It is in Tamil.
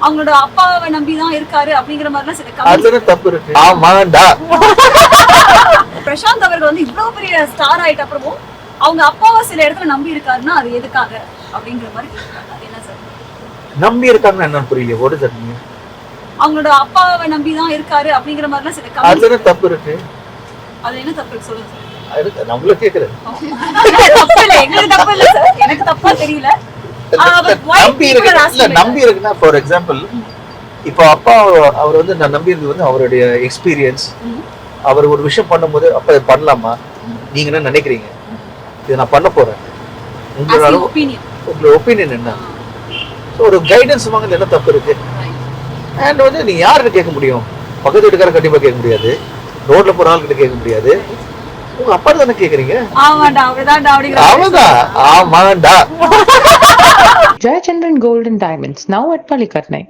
அவங்களோட அப்பாவை நம்பிதான் இருக்காரு அப்படிங்கிற மாதிரிலாம் சில அதுல தப்பு இருக்கு. ஆமாண்டா. பிரசாந்த் அவர்கள் வந்து இவ்வளவு பெரிய ஸ்டார் ஆயிட்ட அப்புறமும் அவங்க அப்பாவை சில இடத்துல நம்பி இருக்காருன்னா அது எதுக்காக அப்படிங்கிற மாதிரி கேட்கிறாங்க. அது என்ன சார்? நம்பி இருக்காங்கன்னு என்னன்னு புரியல. ஒரு தண்ணி அவங்களோட அப்பாவை நம்பிதான் இருக்காரு அப்படிங்கிற மாதிரிலாம் சில அதுல தப்பு இருக்கு. அது என்ன தப்பு இருக்கு சொல்லுங்க சார். நான் உங்களை கேக்குறேன். தப்பு இல்ல, எங்களுக்கு தப்பு இல்ல சார், எனக்கு தப்பா தெரியல. நம்பி இருக்கு இல்ல, நம்பி இருக்குன்னா ஃபார் எக்ஸாம்பிள் இப்போ அப்பா அவர் வந்து நான் நம்பி இருக்கு வந்து அவருடைய எக்ஸ்பீரியன்ஸ். அவர் ஒரு விஷயம் பண்ணும்போது அப்ப இதை பண்ணலாமா, நீங்க என்ன நினைக்கிறீங்க, இதை நான் பண்ண போறேன், உங்களோட ஒப்பீனியன் என்ன, ஒரு கைடன்ஸ் வாங்க என்ன தப்பு இருக்கு. அண்ட் வந்து நீ யாருன்னு கேட்க முடியும், பக்கத்து வீட்டுக்காரர் கண்டிப்பா கேட்க முடியாது, ரோட்ல போற ஆள் கிட்ட கேட்க முடியாது, உங்க அப்பா தானே கேக்குறீங்க. அவ்வளவுதான். ஆமாண்டா. Jayachandran Gold and Diamonds, now at Palikatnai.